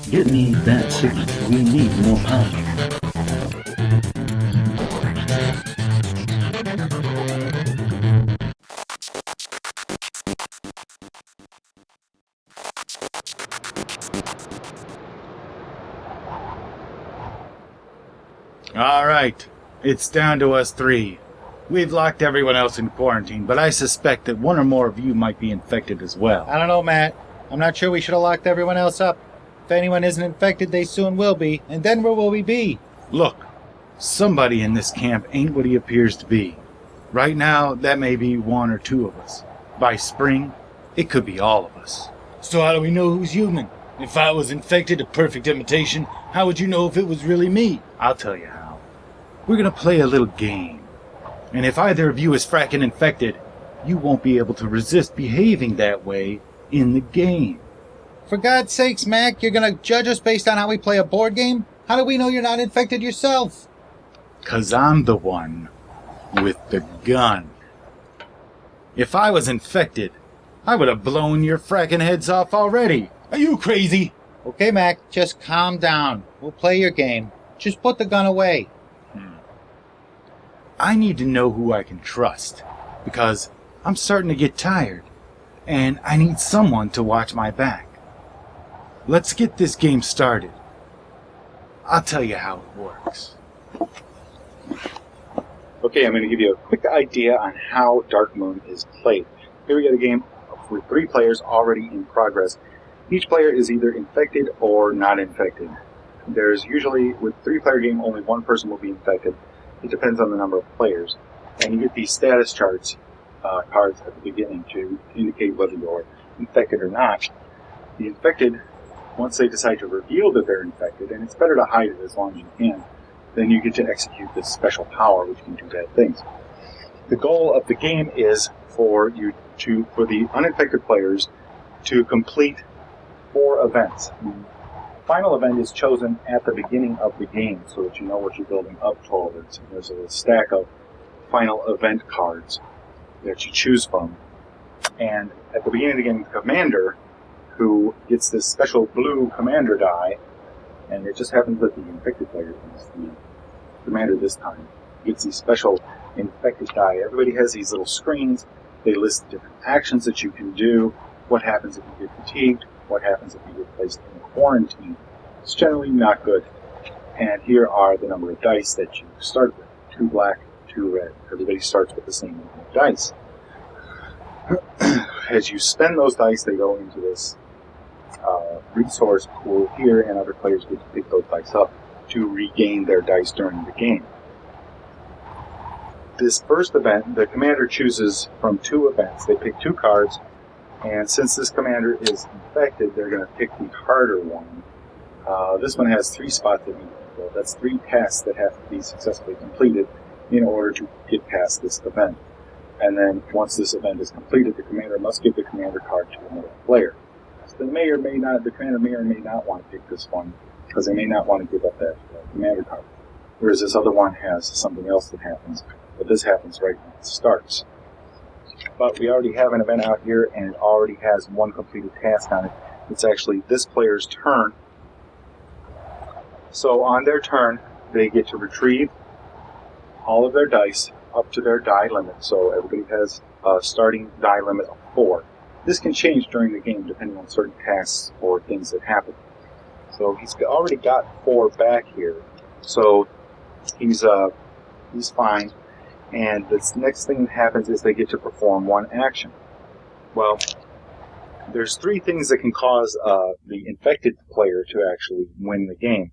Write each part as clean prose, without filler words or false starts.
Get me that signal. We need more power. Alright, it's down to us three. We've locked everyone else in quarantine, but I suspect that one or more of you might be infected as well. I don't know, Matt. I'm not sure we should have locked everyone else up. If anyone isn't infected, they soon will be. And then where will we be? Look, somebody in this camp ain't what he appears to be. Right now, that may be one or two of us. By spring, it could be all of us. So how do we know who's human? If I was infected, a perfect imitation, how would you know if it was really me? I'll tell you how. We're gonna play a little game. And if either of you is fracking infected, you won't be able to resist behaving that way in the game. For God's sakes, Mac, you're gonna judge us based on how we play a board game? How do we know you're not infected yourself? 'Cause I'm the one with the gun. If I was infected, I would have blown your fracking heads off already. Are you crazy? Okay, Mac, just calm down. We'll play your game. Just put the gun away. I need to know who I can trust, because I'm starting to get tired, and I need someone to watch my back. Let's get this game started. I'll tell you how it works. Okay, I'm going to give you a quick idea on how Dark Moon is played. Here we got a game with 3 players already in progress. Each player is either infected or not infected. There's usually, with a 3-player game, only one person will be infected. It depends on the number of players. And you get these status charts, cards at the beginning to indicate whether you're infected or not. The infected, once they decide to reveal that they're infected, and it's better to hide it as long as you can, then you get to execute this special power which can do bad things. The goal of the game is for the uninfected players to complete 4 events. The final event is chosen at the beginning of the game so that you know what you're building up towards. There's a stack of final event cards that you choose from. And at the beginning of the game, the commander, who gets this special blue commander die, and it just happens that the infected player is the commander this time, gets these special infected die. Everybody has these little screens. They list different actions that you can do, what happens if you get fatigued, what happens if you get placed in quarantine. It's generally not good. And here are the number of dice that you start with. 2 black, 2 red. Everybody starts with the same number of dice. As you spend those dice, they go into this resource pool here, and other players get to pick those dice up to regain their dice during the game. This first event, the commander chooses from 2 events. They pick 2 cards, and since this commander is infected, they're going to pick the harder one. This one has 3 spots that need to go. That's 3 tasks that have to be successfully completed in order to get past this event. And then once this event is completed, the commander must give the commander card to another player. So the commander may or may not want to pick this one because they may not want to give up that commander card. Whereas this other one has something else that happens, but this happens right when it starts. But we already have an event out here, and it already has 1 completed task on it. It's actually this player's turn. So on their turn, they get to retrieve all of their dice up to their die limit. So everybody has a starting die limit of 4. This can change during the game depending on certain tasks or things that happen. So he's already got 4 back here. So he's fine. And the next thing that happens is they get to perform 1 action. Well, there's 3 things that can cause the infected player to actually win the game.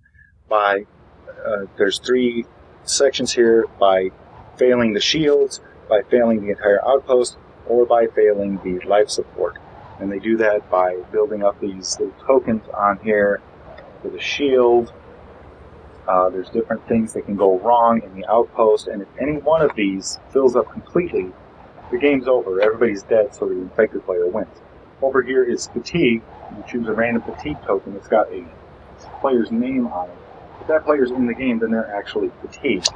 There's 3 sections here: by failing the shields, by failing the entire outpost, or by failing the life support. And they do that by building up these little tokens on here for the shield. There's different things that can go wrong in the outpost, and if any one of these fills up completely, the game's over. Everybody's dead, so the infected player wins. Over here is fatigue. You choose a random fatigue token. It's got a player's name on it. If that player's in the game, then they're actually fatigued.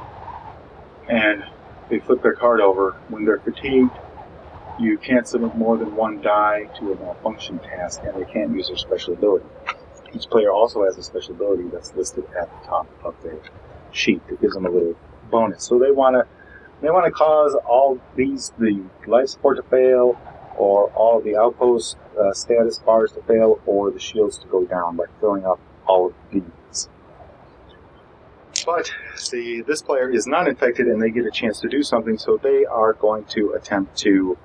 And they flip their card over. When they're fatigued, you can't submit more than 1 die to a malfunction task, and they can't use their special ability. Each player also has a special ability that's listed at the top of their sheet that gives them a little bonus. So they want to cause all these, the life support to fail, or all the outpost status bars to fail, or the shields to go down by filling up all of these. But see, this player is not infected and they get a chance to do something, so they are going to attempt to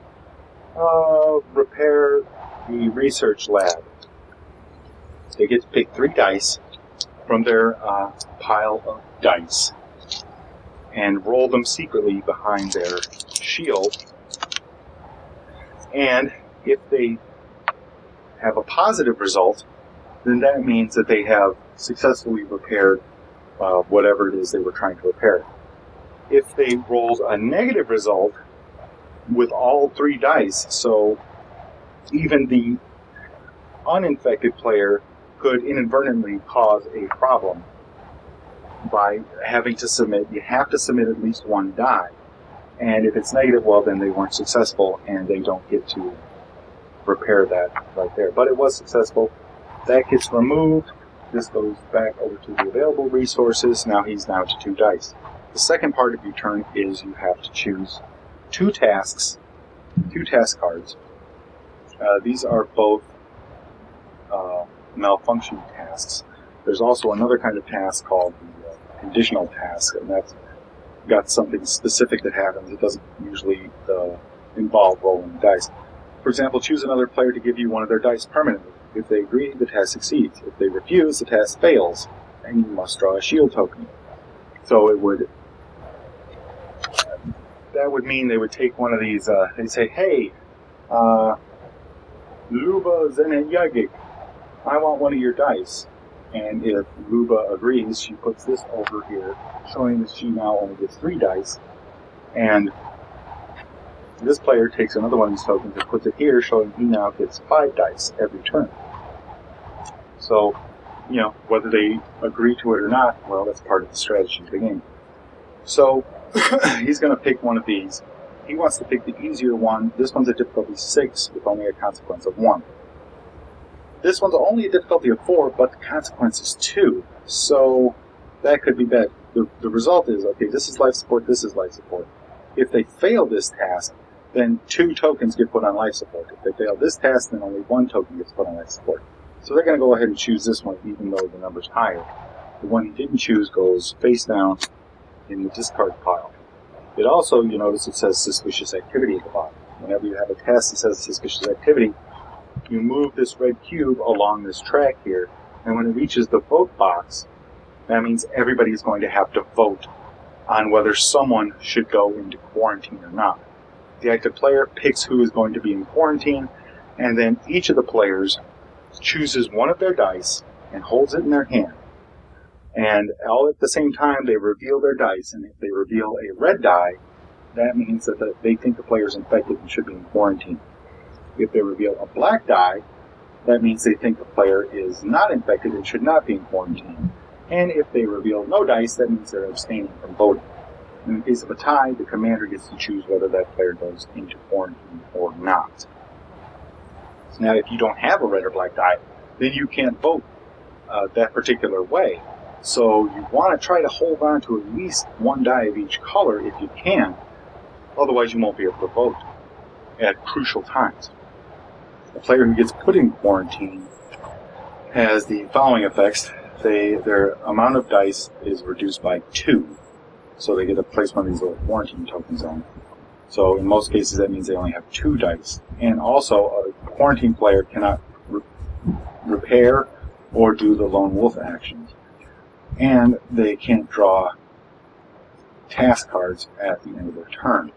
repair the research lab. They get to pick 3 dice from their pile of dice and roll them secretly behind their shield. And if they have a positive result, then that means that they have successfully repaired whatever it is they were trying to repair. If they rolled a negative result with all 3 dice, so even the uninfected player could inadvertently cause a problem by having to submit, you have to submit at least 1 die. And if it's negative, well, then they weren't successful and they don't get to repair that right there. But it was successful. That gets removed. This goes back over to the available resources. Now he's down to 2 dice. The second part of your turn is you have to choose 2 tasks, 2 task cards. These are both malfunction tasks. There's also another kind of task called the conditional task, and that's got something specific that happens. It doesn't usually involve rolling dice. For example, choose another player to give you one of their dice permanently. If they agree, the task succeeds. If they refuse, the task fails, and you must draw a shield token. So that would mean they would take one of these, they'd say, hey, Luba Zeneyagik, I want one of your dice. And if Luba agrees, she puts this over here, showing that she now only gets 3 dice. And this player takes another one of these tokens and puts it here, showing he now gets 5 dice every turn. So, whether they agree to it or not, well, that's part of the strategy of the game. So, he's going to pick one of these. He wants to pick the easier one. This one's a difficulty 6 with only a consequence of 1. This one's only a difficulty of 4, but the consequence is 2. So that could be bad. The result is, okay, this is life support, this is life support. If they fail this task, then 2 tokens get put on life support. If they fail this task, then only 1 token gets put on life support. So they're going to go ahead and choose this one, even though the number's higher. The one he didn't choose goes face down in the discard pile. It also, you notice it says suspicious activity at the bottom. Whenever you have a task that says suspicious activity, you move this red cube along this track here, and when it reaches the vote box, that means everybody is going to have to vote on whether someone should go into quarantine or not. The active player picks who is going to be in quarantine, and then each of the players chooses one of their dice and holds it in their hand. And all at the same time, they reveal their dice, and if they reveal a red die, that means that they think the player is infected and should be in quarantine. If they reveal a black die, that means they think the player is not infected and should not be in quarantine. And if they reveal no dice, that means they're abstaining from voting. In the case of a tie, the commander gets to choose whether that player goes into quarantine or not. So now, if you don't have a red or black die, then you can't vote that particular way. So you want to try to hold on to at least 1 die of each color if you can. Otherwise, you won't be able to vote at crucial times. The player who gets put in quarantine has the following effects. Their amount of dice is reduced by 2. So they get to place one of these little quarantine tokens on. So in most cases that means they only have 2 dice. And also a quarantine player cannot repair or do the lone wolf actions. And they can't draw task cards at the end of their turn.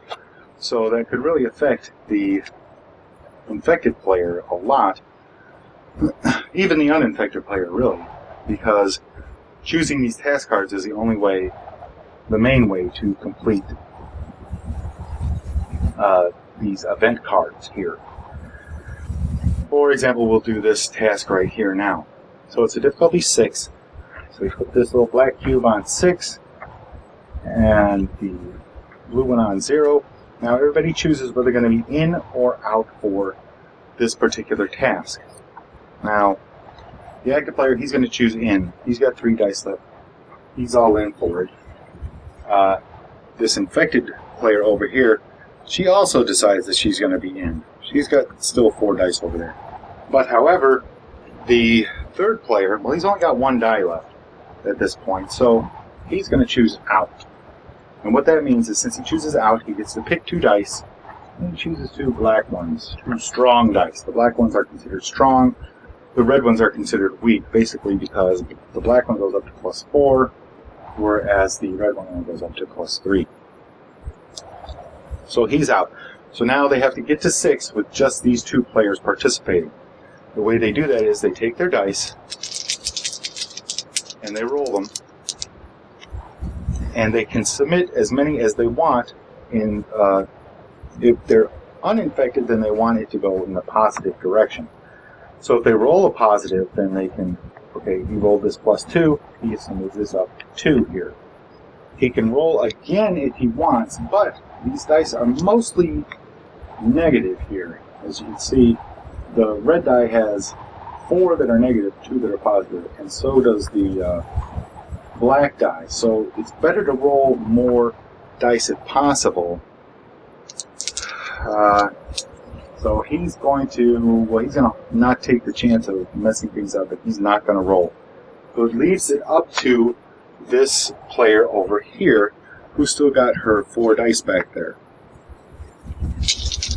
So that could really affect the infected player a lot, even the uninfected player really, because choosing these task cards is the main way to complete these event cards here. For example, we'll do this task right here now. So it's a difficulty 6. So we put this little black cube on 6 and the blue one on 0. Now everybody chooses whether they're going to be in or out for this particular task. Now, The active player, he's going to choose in. He's got 3 dice left. He's all in for it. This infected player over here, she also decides that she's going to be in. She's got still 4 dice over there. But however, the third player, well, he's only got 1 die left at this point, so he's going to choose out. And what that means is since he chooses out, he gets to pick 2 dice, and he chooses 2 black ones, 2 strong dice. The black ones are considered strong. The red ones are considered weak, basically because the black one goes up to +4, whereas the red one only goes up to +3. So he's out. So now they have to get to 6 with just these 2 players participating. The way they do that is they take their dice and they roll them, and they can submit as many as they want. If they're uninfected, then they want it to go in the positive direction. So if they roll a positive, then they can, okay, he rolled this +2, he gets to move this up to 2 here. He can roll again if he wants, but these dice are mostly negative here. As you can see, the red die has 4 that are negative, 2 that are positive, and so does the black die. So it's better to roll more dice if possible. So he's going to, well, he's going to not take the chance of messing things up, but he's not going to roll. So it leaves it up to this player over here, who's still got her 4 dice back there.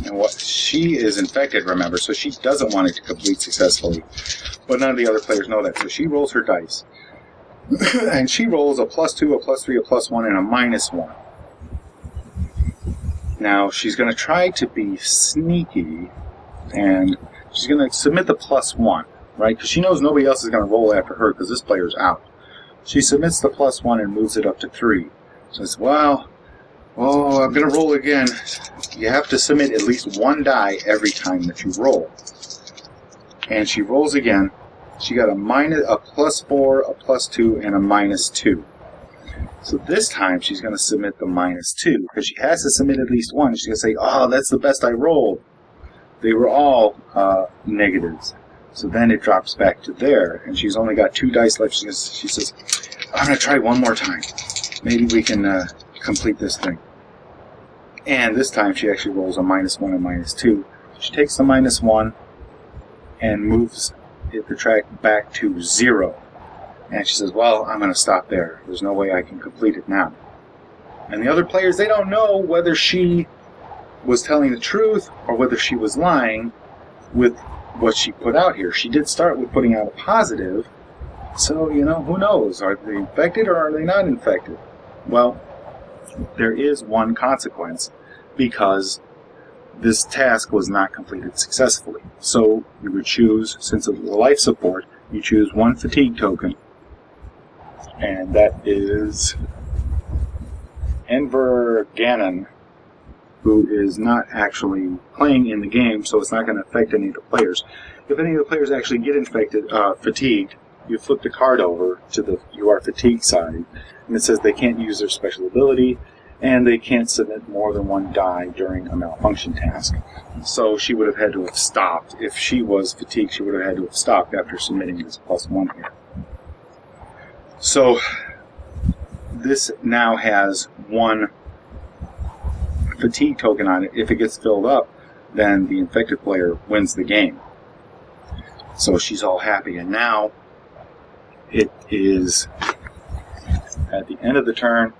And what she is infected, remember, so she doesn't want it to complete successfully. But none of the other players know that, so she rolls her dice. And she rolls a +2, a +3, a +1, and a -1. Now, she's going to try to be sneaky, and she's going to submit the +1, right? Because she knows nobody else is going to roll after her because this player's out. She submits the +1 and moves it up to 3. Says, well, oh, I'm going to roll again. You have to submit at least 1 die every time that you roll. And she rolls again. She got a +4, a +2, and a -2. So this time she's going to submit the -2 because she has to submit at least 1. She's going to say, oh, that's the best I rolled. They were all negatives. So then it drops back to there, and she's only got 2 dice left. She says, I'm going to try one more time. Maybe we can complete this thing. And this time she actually rolls a -1 and -2. She takes the -1 and moves the track back to 0. And she says, well, I'm going to stop there. There's no way I can complete it now. And the other players, they don't know whether she was telling the truth or whether she was lying with what she put out here. She did start with putting out a positive. So, who knows? Are they infected or are they not infected? Well, there is one consequence because this task was not completed successfully. So you would choose, since it was a life support, you choose 1 fatigue token, and that is Enver Gannon, who is not actually playing in the game, so it's not going to affect any of the players. If any of the players actually get infected, fatigued, you flip the card over to the you are fatigued side, and it says they can't use their special ability, and they can't submit more than 1 die during a malfunction task. So she would have had to have stopped. If she was fatigued, she would have had to have stopped after submitting this +1 here. So this now has 1 fatigue token on it. If it gets filled up, then the infected player wins the game. So she's all happy. And now it is at the end of the turn.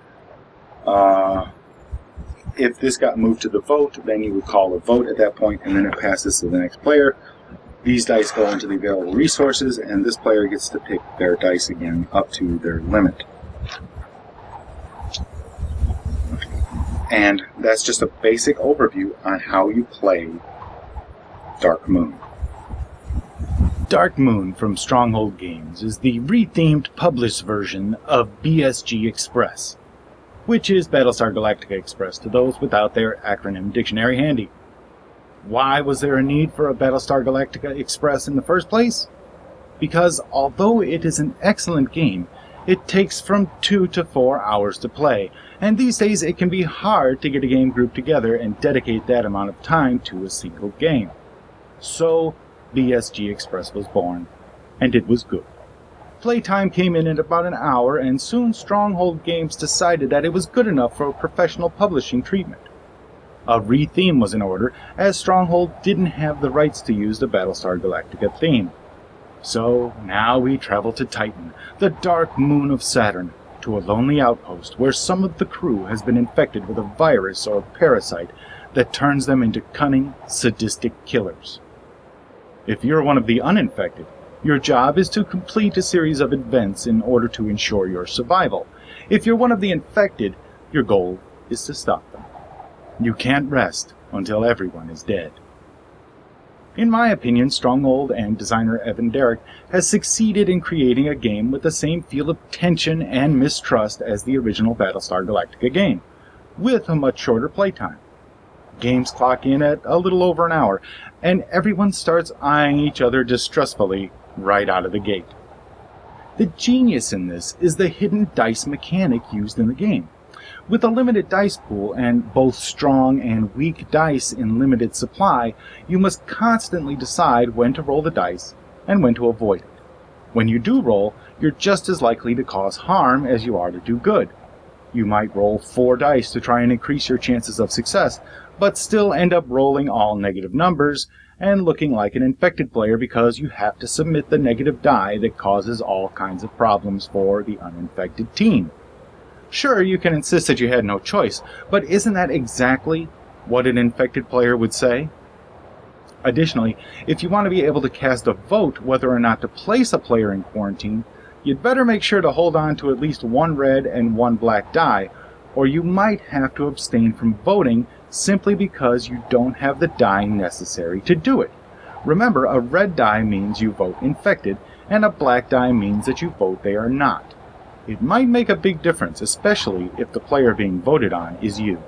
If this got moved to the vote, then you would call a vote at that point, and then it passes to the next player. These dice go into the available resources, and this player gets to pick their dice again up to their limit. And that's just a basic overview on how you play Dark Moon. Dark Moon from Stronghold Games is the rethemed published version of BSG Express, which is Battlestar Galactica Express to those without their acronym dictionary handy. Why was there a need for a Battlestar Galactica Express in the first place? Because although it is an excellent game, it takes from 2 to 4 hours to play, and these days it can be hard to get a game group together and dedicate that amount of time to a single game. So BSG Express was born, and it was good. Playtime came in at about an hour, and soon Stronghold Games decided that it was good enough for professional publishing treatment. A re-theme was in order, as Stronghold didn't have the rights to use the Battlestar Galactica theme. So now we travel to Titan, the dark moon of Saturn, to a lonely outpost where some of the crew has been infected with a virus or parasite that turns them into cunning, sadistic killers. If you're one of the uninfected, your job is to complete a series of events in order to ensure your survival. If you're one of the infected, your goal is to stop them. You can't rest until everyone is dead. In my opinion, Stronghold and designer Evan Derrick has succeeded in creating a game with the same feel of tension and mistrust as the original Battlestar Galactica game, with a much shorter playtime. Games clock in at a little over an hour, and everyone starts eyeing each other distrustfully right out of the gate. The genius in this is the hidden dice mechanic used in the game. With a limited dice pool and both strong and weak dice in limited supply, you must constantly decide when to roll the dice and when to avoid it. When you do roll, you're just as likely to cause harm as you are to do good. You might roll 4 dice to try and increase your chances of success, but still end up rolling all negative numbers and looking like an infected player because you have to submit the negative die that causes all kinds of problems for the uninfected team. Sure, you can insist that you had no choice, but isn't that exactly what an infected player would say? Additionally, if you want to be able to cast a vote whether or not to place a player in quarantine, you'd better make sure to hold on to at least 1 red and 1 black die, or you might have to abstain from voting simply because you don't have the die necessary to do it. Remember, a red die means you vote infected, and a black die means that you vote they are not. It might make a big difference, especially if the player being voted on is you.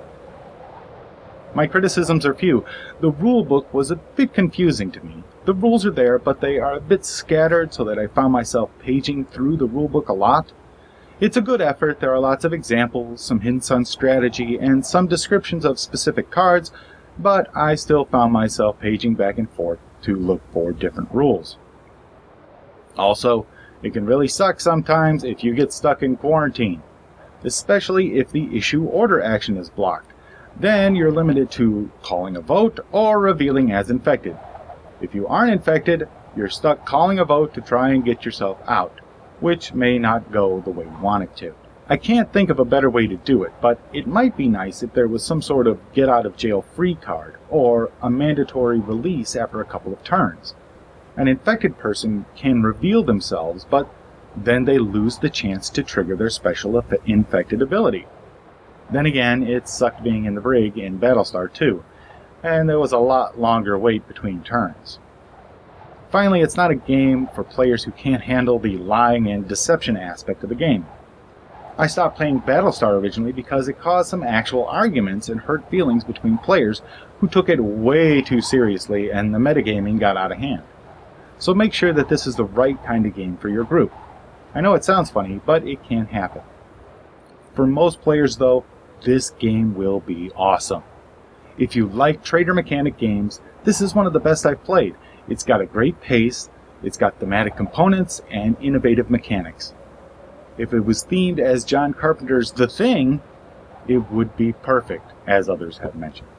My criticisms are few. The rulebook was a bit confusing to me. The rules are there, but they are a bit scattered so that I found myself paging through the rulebook a lot. It's a good effort. There are lots of examples, some hints on strategy, and some descriptions of specific cards, but I still found myself paging back and forth to look for different rules. Also, it can really suck sometimes if you get stuck in quarantine, especially if the issue order action is blocked. Then you're limited to calling a vote or revealing as infected. If you aren't infected, you're stuck calling a vote to try and get yourself out, which may not go the way you want it to. I can't think of a better way to do it, but it might be nice if there was some sort of get-out-of-jail-free card, or a mandatory release after a couple of turns. An infected person can reveal themselves, but then they lose the chance to trigger their special infected ability. Then again, it sucked being in the brig in Battlestar 2, and there was a lot longer wait between turns. Finally, it's not a game for players who can't handle the lying and deception aspect of the game. I stopped playing Battlestar originally because it caused some actual arguments and hurt feelings between players who took it way too seriously and the metagaming got out of hand. So make sure that this is the right kind of game for your group. I know it sounds funny, but it can happen. For most players though, this game will be awesome. If you like trader mechanic games, this is one of the best I've played. It's got a great pace, it's got thematic components, and innovative mechanics. If it was themed as John Carpenter's The Thing, it would be perfect, as others have mentioned.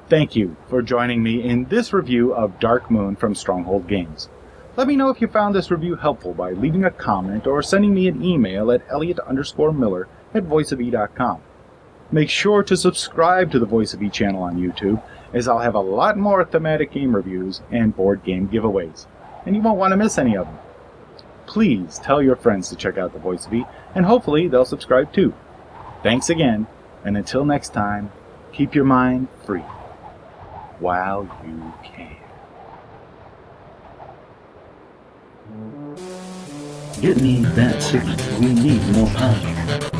Thank you for joining me in this review of Dark Moon from Stronghold Games. Let me know if you found this review helpful by leaving a comment or sending me an email at Elliott_Miller@voiceofe.com. Make sure to subscribe to the Voice of E channel on YouTube, as I'll have a lot more thematic game reviews and board game giveaways, and you won't want to miss any of them. Please tell your friends to check out the Voice of E, and hopefully they'll subscribe too. Thanks again, and until next time, keep your mind free while you can. Get me that signal. We need more power.